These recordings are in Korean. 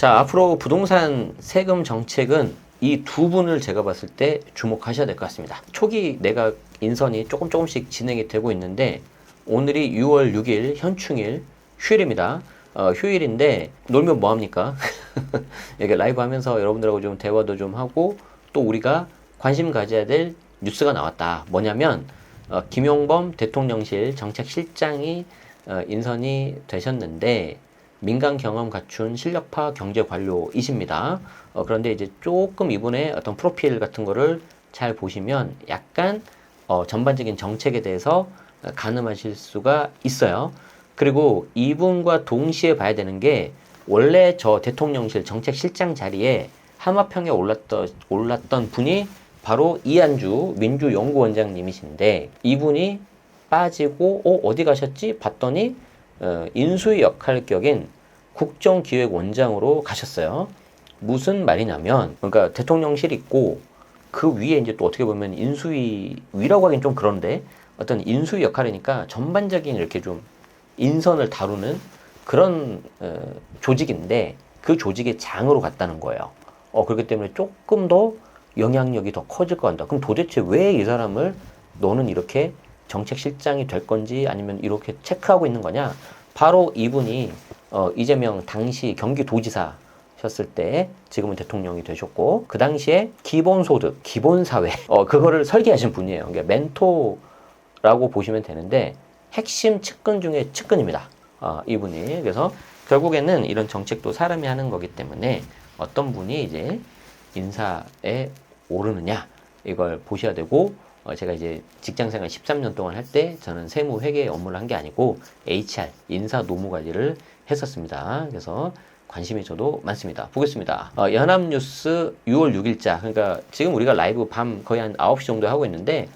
자, 앞으로 부동산 세금 정책은 이 두 분을 제가 봤을 때 주목하셔야 될 것 같습니다. 초기 내각 인선이 조금씩 진행이 되고 있는데 오늘이 6월 6일 현충일 휴일입니다. 휴일인데 놀면 뭐합니까? 이렇게 라이브 하면서 여러분들하고 좀 대화도 좀 하고 또 우리가 관심 가져야 될 뉴스가 나왔다. 뭐냐면 김용범 대통령실 정책실장이 인선이 되셨는데 민간 경험 갖춘 실력파 경제 관료이십니다. 그런데 이제 조금 이분의 어떤 프로필 같은 거를 잘 보시면 약간 전반적인 정책에 대해서 가늠하실 수가 있어요. 그리고 이분과 동시에 봐야 되는 게 원래 저 대통령실 정책실장 자리에 하마평에 올랐던 분이 바로 이한주 민주연구원장님이신데 이분이 빠지고 어디 가셨지? 봤더니 인수위 역할 격인 국정기획원장으로 가셨어요. 무슨 말이냐면 그러니까 대통령실 있고 그 위에 이제 또 어떻게 보면 인수위라고 하긴 좀 그런데 어떤 인수위 역할이니까 전반적인 이렇게 좀 인선을 다루는 그런 조직인데 그 조직의 장으로 갔다는 거예요. 그렇기 때문에 조금 더 영향력이 더 커질 것 같다. 그럼 도대체 왜 이 사람을 너는 이렇게 정책실장이 될 건지 아니면 이렇게 체크하고 있는 거냐? 바로 이분이 이재명 당시 경기도지사셨을 때 지금은 대통령이 되셨고 그 당시에 기본소득, 기본사회 그거를 설계하신 분이에요. 그러니까 멘토라고 보시면 되는데 핵심 측근 중에 측근입니다. 이분이. 그래서 결국에는 이런 정책도 사람이 하는 거기 때문에 어떤 분이 이제 인사에 오르느냐 이걸 보셔야 되고 제가 이제 직장생활 13년 동안 할 때 저는 세무 회계 업무를 한 게 아니고 HR 인사 노무 관리를 했었습니다. 그래서 관심이 저도 많습니다. 보겠습니다. 연합뉴스 6월 6일자 그러니까 지금 우리가 라이브 밤 거의 한 9시 정도 하고 있는데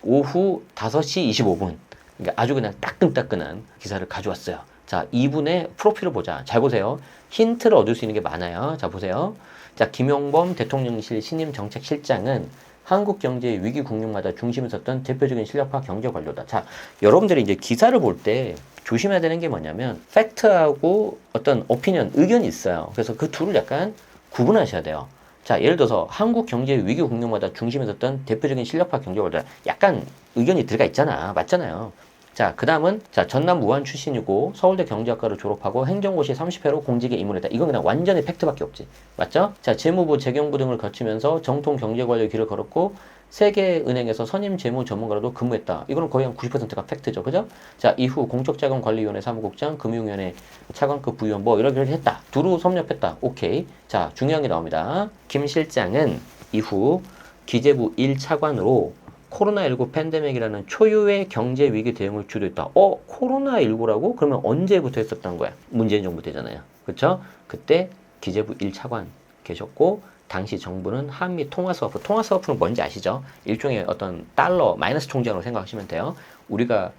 오후 5시 25분 그러니까 아주 그냥 따끈따끈한 기사를 가져왔어요. 자, 이분의 프로필을 보자. 잘 보세요. 힌트를 얻을 수 있는 게 많아요. 자, 보세요. 자, 김용범 대통령실 신임 정책실장은 한국 경제의 위기 국면마다 중심에 섰던 대표적인 실력파 경제 관료다. 자, 여러분들이 이제 기사를 볼 때 조심해야 되는 게 뭐냐면 팩트하고 어떤 오피니언, 의견이 있어요. 그래서 그 둘을 약간 구분하셔야 돼요. 자, 예를 들어서 한국 경제의 위기 국면마다 중심에 섰던 대표적인 실력파 경제 관료다. 약간 의견이 들어가 있잖아. 맞잖아요. 자, 그 다음은, 자, 전남 무안 출신이고 서울대 경제학과를 졸업하고 행정고시 30회로 공직에 입문했다. 이건 그냥 완전히 팩트밖에 없지. 맞죠? 자, 재무부, 재경부 등을 거치면서 정통 경제관료의 길을 걸었고 세계은행에서 선임 재무 전문가로도 근무했다. 이거는 거의 한 90%가 팩트죠. 그죠? 자, 이후 공적자금관리위원회 사무국장, 금융위원회 차관급 부위원 뭐 이렇게 했다. 두루 섭렵했다. 오케이. 자, 중요한 게 나옵니다. 김 실장은 이후 기재부 1차관으로 코로나19 팬데믹이라는 초유의 경제 위기 대응을 주도했다. 코로나19라고? 그러면 언제부터 했었던 거야? 문재인 정부 때잖아요. 그렇죠? 그때 기재부 1차관 계셨고 당시 정부는 한미 통화스와프. 통화스와프는 뭔지 아시죠? 일종의 어떤 달러 마이너스 통장으로 생각하시면 돼요. 우리가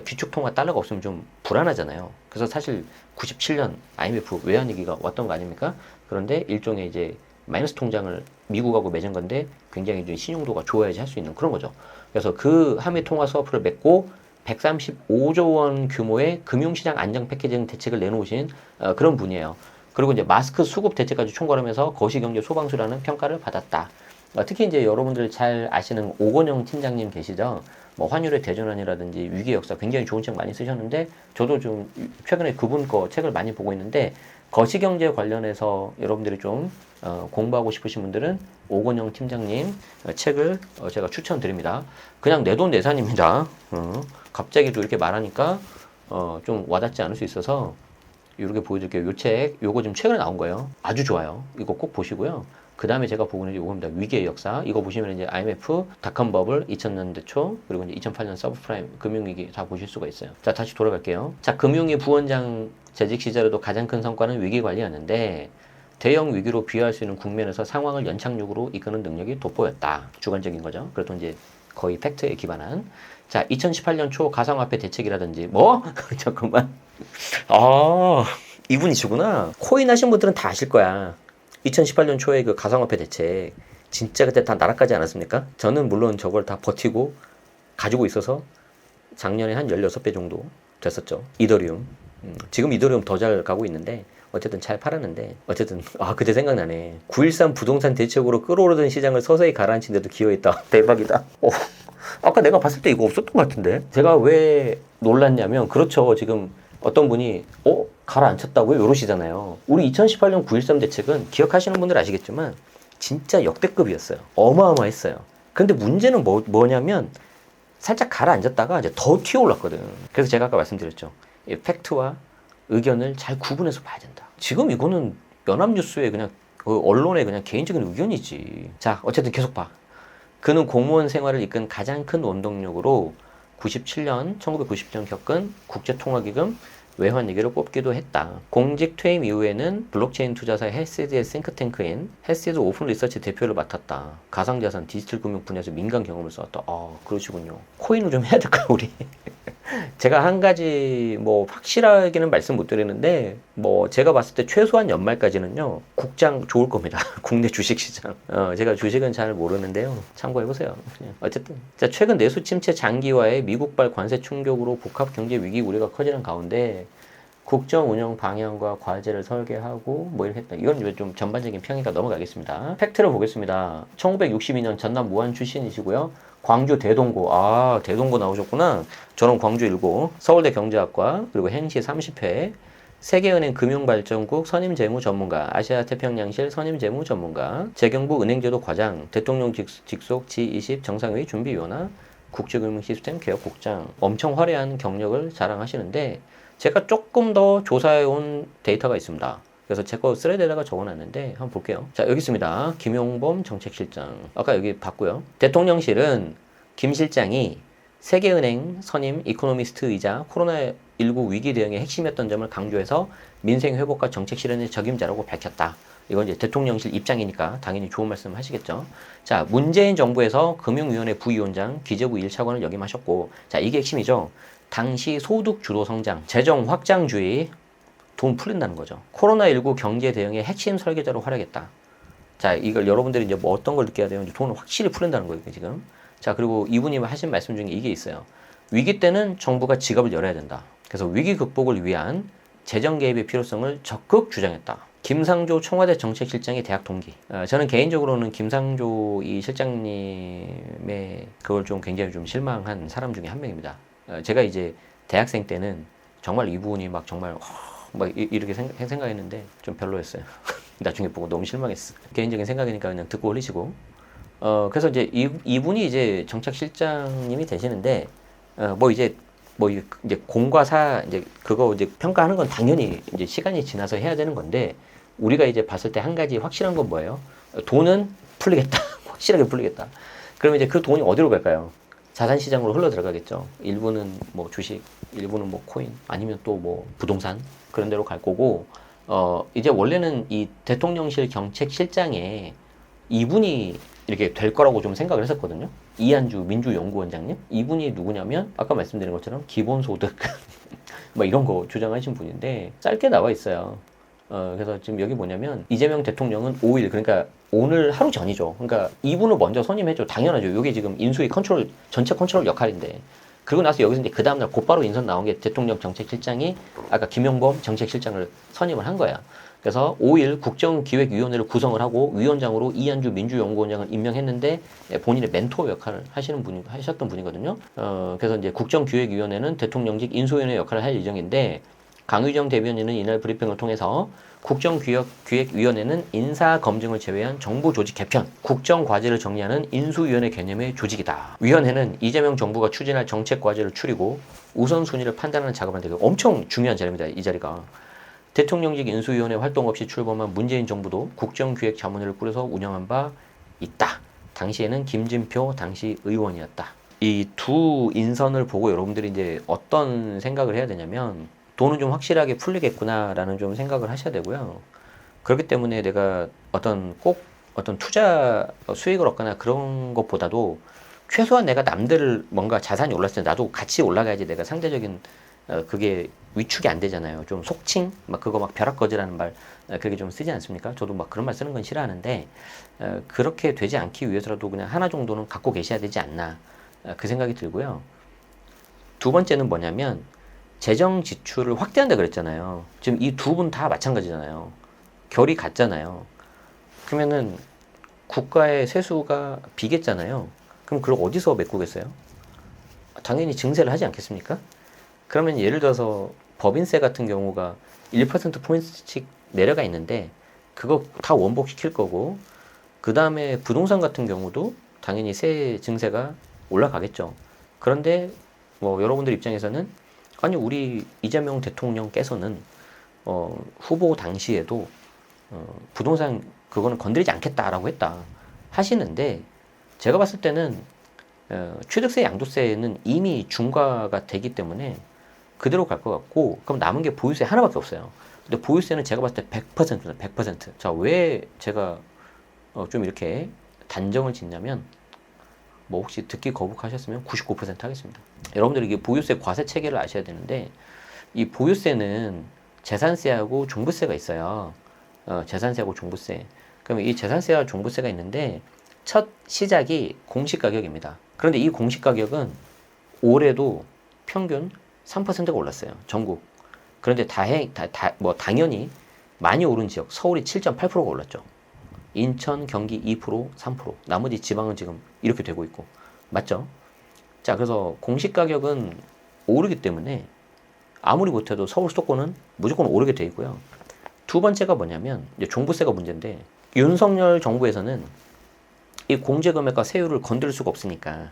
기축통화 달러가 없으면 좀 불안하잖아요. 그래서 사실 97년 IMF 외환위기가 왔던 거 아닙니까? 그런데 일종의 이제 마이너스 통장을 미국하고 맺은 건데 굉장히 좀 신용도가 좋아야지 할 수 있는 그런 거죠. 그래서 그 한미 통화 스와프를 맺고 135조 원 규모의 금융시장 안정 패키징 대책을 내놓으신 그런 분이에요. 그리고 이제 마스크 수급 대책까지 총괄하면서 거시경제 소방수라는 평가를 받았다. 특히 이제 여러분들 잘 아시는 오건영 팀장님 계시죠? 뭐 환율의 대전환이라든지 위기 역사 굉장히 좋은 책 많이 쓰셨는데 저도 좀 최근에 그분 거 책을 많이 보고 있는데 거시경제 관련해서 여러분들이 좀 공부하고 싶으신 분들은 오건영 팀장님 책을 제가 추천드립니다. 그냥 내돈내산입니다. 갑자기 또 이렇게 말하니까 좀 와닿지 않을 수 있어서 이렇게 보여드릴게요. 요 책, 요거 지금 최근에 나온 거예요. 아주 좋아요. 이거 꼭 보시고요. 그 다음에 제가 보고 있는 게 이겁니다. 위기의 역사. 이거 보시면 이제 IMF, 닷컴 버블 2000년대 초, 그리고 이제 2008년 서브프라임 금융위기 다 보실 수가 있어요. 자, 다시 돌아갈게요. 자, 금융위 부원장 재직 시절에도 가장 큰 성과는 위기 관리였는데 대형 위기로 비유할 수 있는 국면에서 상황을 연착륙으로 이끄는 능력이 돋보였다. 주관적인 거죠. 그래도 이제 거의 팩트에 기반한. 자, 2018년 초 가상화폐 대책이라든지 뭐? 잠깐만. 이분이시구나. 코인 하신 분들은 다 아실 거야. 2018년 초에 그 가상화폐 대책 진짜 그때 다 날아가지 않았습니까? 저는 물론 저걸 다 버티고 가지고 있어서 작년에 한 16배 정도 됐었죠. 이더리움. 지금 이더리움 더 잘 가고 있는데 어쨌든 잘 팔았는데 어쨌든 그때 생각나네. 9.13 부동산 대책으로 끌어오르던 시장을 서서히 가라앉힌 데도 기여했다. 대박이다. 아까 내가 봤을 때 이거 없었던 것 같은데. 제가 왜 놀랐냐면 그렇죠. 지금 어떤 분이 가라앉혔다고요? 이러시잖아요. 우리 2018년 9.13 대책은 기억하시는 분들 아시겠지만 진짜 역대급이었어요. 어마어마했어요. 근데 문제는 뭐냐면 살짝 가라앉았다가 이제 더 튀어올랐거든. 그래서 제가 아까 말씀드렸죠. 이 팩트와 의견을 잘 구분해서 봐야 된다. 지금 이거는 연합뉴스의 그냥 언론의 그냥 개인적인 의견이지. 자, 어쨌든 계속 봐. 그는 공무원 생활을 이끈 가장 큰 원동력으로 1997년 겪은 국제통화기금 외환위기를 꼽기도 했다. 공직 퇴임 이후에는 블록체인 투자사 헬시드의 싱크탱크인 헬시드 오픈 리서치 대표를 맡았다. 가상자산, 디지털 금융 분야에서 민간 경험을 쌓았다. 그러시군요. 코인을 좀 해야 될까요, 우리? 제가 한 가지 확실하게는 말씀 못 드리는데 제가 봤을 때 최소한 연말까지는요 국장 좋을 겁니다. 국내 주식시장. 제가 주식은 잘 모르는데요. 참고해보세요. 어쨌든 자, 최근 내수 침체 장기화의 미국발 관세 충격으로 복합 경제 위기 우려가 커지는 가운데 국정 운영 방향과 과제를 설계하고 이렇게 했다. 이건 좀 전반적인 평이가 넘어가겠습니다. 팩트를 보겠습니다. 1962년 전남 무안 출신이시고요. 광주 대동고, 대동고 나오셨구나. 저는 광주 1고, 서울대 경제학과, 그리고 행시 30회, 세계은행 금융발전국 선임재무 전문가, 아시아태평양실 선임재무 전문가, 재경부 은행제도 과장, 대통령 직속 G20 정상회의 준비위원회, 국제금융시스템 개혁국장. 엄청 화려한 경력을 자랑하시는데 제가 조금 더 조사해온 데이터가 있습니다. 그래서 제 거 스레드에다가 적어놨는데 한번 볼게요. 자, 여기 있습니다. 김용범 정책실장. 아까 여기 봤고요. 대통령실은 김 실장이 세계은행 선임 이코노미스트이자 코로나19 위기 대응의 핵심이었던 점을 강조해서 민생 회복과 정책 실현의 적임자라고 밝혔다. 이건 이제 대통령실 입장이니까 당연히 좋은 말씀 하시겠죠. 자, 문재인 정부에서 금융위원회 부위원장, 기재부 1차관을 역임하셨고, 자, 이게 핵심이죠. 당시 소득 주도 성장, 재정 확장주의, 돈 풀린다는 거죠. 코로나19 경제 대응의 핵심 설계자로 활약했다. 자, 이걸 여러분들이 이제 어떤 걸 느껴야 돼요? 이제 돈을 확실히 풀린다는 거예요, 지금. 자, 그리고 이분이 하신 말씀 중에 이게 있어요. 위기 때는 정부가 지갑을 열어야 된다. 그래서 위기 극복을 위한 재정 개입의 필요성을 적극 주장했다. 김상조 청와대 정책실장의 대학 동기. 저는 개인적으로는 김상조 이 실장님의 그걸 좀 굉장히 좀 실망한 사람 중에 한 명입니다. 제가 이제 대학생 때는 정말 이분이 이렇게 생각했는데 좀 별로였어요. 나중에 보고 너무 실망했어. 개인적인 생각이니까 그냥 듣고 올리시고. 그래서 이제 이분이 이제 정책실장님이 되시는데, 이제 공과 사, 그거 평가하는 건 당연히 이제 시간이 지나서 해야 되는 건데, 우리가 이제 봤을 때 한 가지 확실한 건 뭐예요? 돈은 풀리겠다. 확실하게 풀리겠다. 그러면 이제 그 돈이 어디로 갈까요? 자산시장으로 흘러 들어가겠죠. 일부는 주식, 일부는 코인, 아니면 또 부동산, 그런 데로 갈 거고, 이제 원래는 이 대통령실 정책실장에 이분이 이렇게 될 거라고 좀 생각을 했었거든요. 이한주 민주연구원장님? 이분이 누구냐면, 아까 말씀드린 것처럼 기본소득, 이런 거 주장하신 분인데, 짧게 나와 있어요. 그래서 지금 여기 뭐냐면, 이재명 대통령은 5일, 그러니까 오늘 하루 전이죠. 그러니까 이분을 먼저 선임해줘. 당연하죠. 이게 지금 인수위 컨트롤, 전체 컨트롤 역할인데. 그리고 나서 여기서 이제 그 다음날 곧바로 인선 나온 게 대통령 정책실장이 아까 김용범 정책실장을 선임을 한 거야. 그래서 5일 국정기획위원회를 구성을 하고 위원장으로 이한주 민주연구원장을 임명했는데 본인의 멘토 역할을 하셨던 분이거든요. 그래서 이제 국정기획위원회는 대통령직 인수위원회 역할을 할 예정인데 강의정 대변인은 이날 브리핑을 통해서 국정기획위원회는 인사검증을 제외한 정부 조직 개편, 국정과제를 정리하는 인수위원회 개념의 조직이다. 위원회는 이재명 정부가 추진할 정책과제를 추리고 우선순위를 판단하는 작업을 하는데 엄청 중요한 자리입니다. 이 자리가. 대통령직 인수위원회 활동 없이 출범한 문재인 정부도 국정기획자문회를 꾸려서 운영한 바 있다. 당시에는 김진표 당시 의원이었다. 이 두 인선을 보고 여러분들이 이제 어떤 생각을 해야 되냐면 돈은 좀 확실하게 풀리겠구나라는 좀 생각을 하셔야 되고요. 그렇기 때문에 내가 어떤 투자 수익을 얻거나 그런 것보다도 최소한 내가 남들 뭔가 자산이 올랐을 때 나도 같이 올라가야지 내가 상대적인 그게 위축이 안 되잖아요. 좀 속칭 그거 벼락거지라는 말 그렇게 좀 쓰지 않습니까? 저도 그런 말 쓰는 건 싫어하는데 그렇게 되지 않기 위해서라도 그냥 하나 정도는 갖고 계셔야 되지 않나 그 생각이 들고요. 두 번째는 뭐냐면 재정 지출을 확대한다 그랬잖아요. 지금 이 두 분 다 마찬가지잖아요. 결이 같잖아요. 그러면은 국가의 세수가 비겠잖아요. 그럼 그걸 어디서 메꾸겠어요? 당연히 증세를 하지 않겠습니까? 그러면 예를 들어서 법인세 같은 경우가 1%포인트씩 내려가 있는데 그거 다 원복시킬 거고, 그 다음에 부동산 같은 경우도 당연히 세 증세가 올라가겠죠. 그런데 뭐 여러분들 입장에서는 아니 우리 이재명 대통령께서는 후보 당시에도 부동산 그거는 건드리지 않겠다라고 했다 하시는데, 제가 봤을 때는 취득세 양도세는 이미 중과가 되기 때문에 그대로 갈 것 같고, 그럼 남은 게 보유세 하나밖에 없어요. 근데 보유세는 제가 봤을 때 100%입니다. 100%. 자, 왜 제가 좀 이렇게 단정을 짓냐면, 뭐 혹시 듣기 거북하셨으면 99% 하겠습니다. 여러분들이 이게 보유세 과세 체계를 아셔야 되는데, 이 보유세는 재산세하고 종부세가 있어요. 재산세하고 종부세. 그러면 이 재산세와 종부세가 있는데 첫 시작이 공시가격입니다. 그런데 이 공시가격은 올해도 평균 3%가 올랐어요. 전국. 그런데 당연히 많이 오른 지역, 서울이 7.8%가 올랐죠. 인천, 경기 2%, 3%. 나머지 지방은 지금 이렇게 되고 있고. 맞죠? 자, 그래서 공시가격은 오르기 때문에 아무리 못해도 서울 수도권은 무조건 오르게 돼 있고요. 두 번째가 뭐냐면 이제 종부세가 문제인데, 윤석열 정부에서는 이 공제금액과 세율을 건드릴 수가 없으니까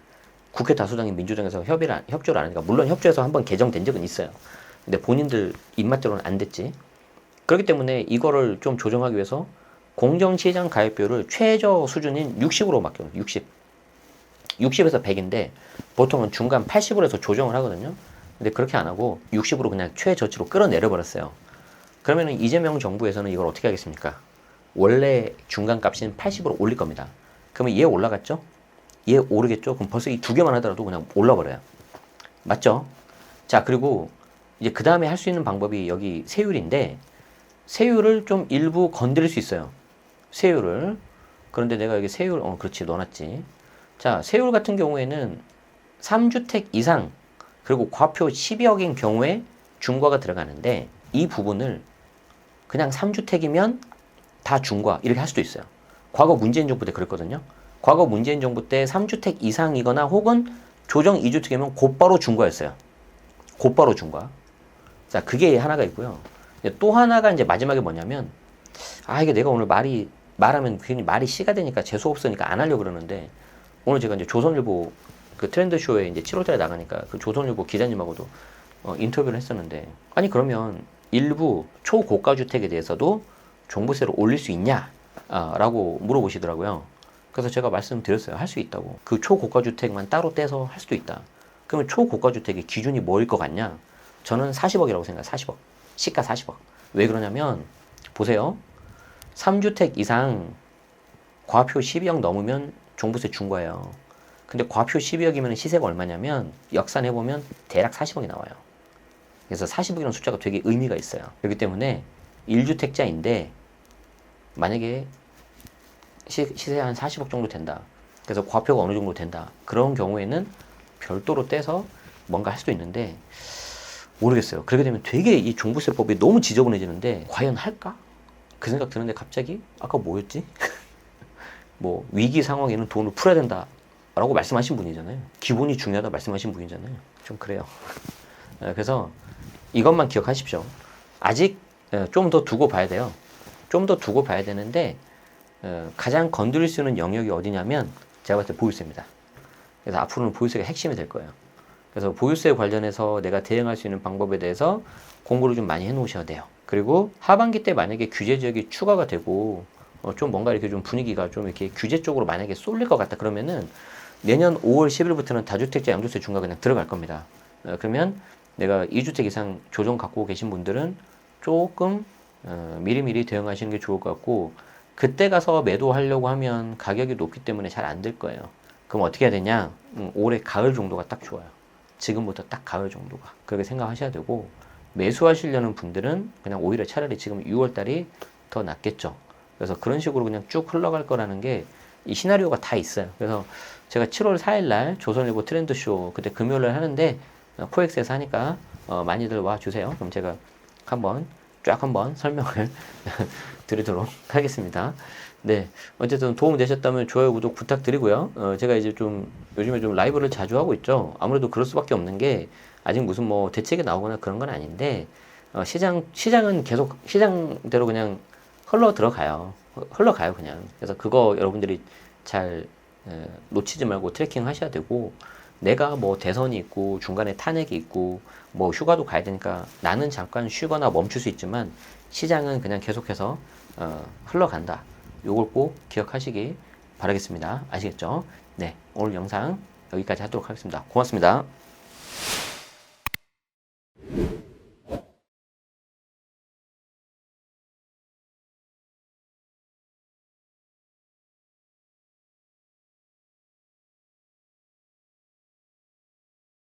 국회 다수당인 민주당에서 협조를 안 하니까, 물론 협조해서 한번 개정된 적은 있어요. 근데 본인들 입맛대로는 안 됐지. 그렇기 때문에 이거를 좀 조정하기 위해서 공정시장 가입비율을 최저 수준인 60으로 맡겨요. 60. 60에서 100인데 보통은 중간 80으로 해서 조정을 하거든요. 근데 그렇게 안 하고 60으로 그냥 최저치로 끌어내려 버렸어요. 그러면 이재명 정부에서는 이걸 어떻게 하겠습니까? 원래 중간 값인 80으로 올릴 겁니다. 그러면 얘 올라갔죠? 얘 오르겠죠? 그럼 벌써 이 두 개만 하더라도 그냥 올라버려요. 맞죠? 자, 그리고 이제 그 다음에 할 수 있는 방법이 여기 세율인데, 세율을 좀 일부 건드릴 수 있어요. 세율을. 그런데 내가 여기 세율, 그렇지, 넣어놨지. 자, 세율 같은 경우에는 3주택 이상, 그리고 과표 12억인 경우에 중과가 들어가는데, 이 부분을 그냥 3주택이면 다 중과 이렇게 할 수도 있어요. 과거 문재인 정부 때 그랬거든요. 과거 문재인 정부 때 3주택 이상이거나 혹은 조정 2주택이면 곧바로 중과였어요. 곧바로 중과. 자, 그게 하나가 있고요. 또 하나가 이제 마지막에 뭐냐면, 이게 내가 오늘 말하면 괜히 말이 씨가 되니까 재수 없으니까 안 하려고 그러는데, 오늘 제가 이제 조선일보 그 트렌드쇼에 이제 7월달에 나가니까 그 조선일보 기자님하고도 인터뷰를 했었는데, 아니 그러면 일부 초고가 주택에 대해서도 종부세를 올릴 수 있냐? 라고 물어보시더라고요. 그래서 제가 말씀드렸어요. 할 수 있다고. 그 초고가 주택만 따로 떼서 할 수도 있다. 그러면 초고가 주택의 기준이 뭐일 것 같냐? 저는 40억이라고 생각해요. 40억. 시가 40억. 왜 그러냐면, 보세요. 3주택 이상 과표 12억 넘으면 종부세 준 거예요. 근데 과표 12억이면 시세가 얼마냐면, 역산해보면 대략 40억이 나와요. 그래서 40억이라는 숫자가 되게 의미가 있어요. 그렇기 때문에 1주택자인데 만약에 시세 한 40억 정도 된다. 그래서 과표가 어느 정도 된다. 그런 경우에는 별도로 떼서 뭔가 할 수도 있는데, 모르겠어요. 그렇게 되면 되게 이 종부세법이 너무 지저분해지는데 과연 할까? 그 생각 드는데 갑자기 아까 뭐였지? 뭐 위기 상황에는 돈을 풀어야 된다 라고 말씀하신 분이잖아요. 기본이 중요하다 말씀하신 분이잖아요. 좀 그래요. 그래서 이것만 기억하십시오. 아직 좀 더 두고 봐야 돼요. 좀 더 두고 봐야 되는데, 가장 건드릴 수 있는 영역이 어디냐면 제가 봤을 때 보유세입니다. 그래서 앞으로는 보유세가 핵심이 될 거예요. 그래서 보유세 관련해서 내가 대응할 수 있는 방법에 대해서 공부를 좀 많이 해놓으셔야 돼요. 그리고 하반기 때 만약에 규제 지역이 추가가 되고 좀 뭔가 이렇게 좀 분위기가 좀 이렇게 규제 쪽으로 만약에 쏠릴 것 같다 그러면은 내년 5월 10일부터는 다주택자 양도세 중과 그냥 들어갈 겁니다. 그러면 내가 2주택 이상 조정 갖고 계신 분들은 조금 미리미리 대응하시는 게 좋을 것 같고, 그때 가서 매도하려고 하면 가격이 높기 때문에 잘 안 될 거예요. 그럼 어떻게 해야 되냐? 올해 가을 정도가 딱 좋아요. 지금부터 딱 가을 정도가. 그렇게 생각하셔야 되고, 매수하시려는 분들은 그냥 오히려 차라리 지금 6월달이 더 낫겠죠. 그래서 그런 식으로 그냥 쭉 흘러갈 거라는 게 이 시나리오가 다 있어요. 그래서 제가 7월 4일 날 조선일보 트렌드쇼 그때 금요일날 하는데 코엑스에서 하니까 많이들 와 주세요. 그럼 제가 쫙 한번 설명을 드리도록 하겠습니다. 네, 어쨌든 도움 되셨다면 좋아요, 구독 부탁드리고요. 제가 이제 좀 요즘에 좀 라이브를 자주 하고 있죠. 아무래도 그럴 수밖에 없는 게 아직 무슨 뭐 대책이 나오거나 그런 건 아닌데 시장은 계속 시장대로 그냥 흘러가요 그냥. 그래서 그거 여러분들이 잘 놓치지 말고 트래킹 하셔야 되고, 내가 뭐 대선이 있고 중간에 탄핵이 있고 뭐 휴가도 가야 되니까 나는 잠깐 쉬거나 멈출 수 있지만 시장은 그냥 계속해서 흘러간다. 요걸 꼭 기억하시기 바라겠습니다. 아시겠죠? 네, 오늘 영상 여기까지 하도록 하겠습니다. 고맙습니다.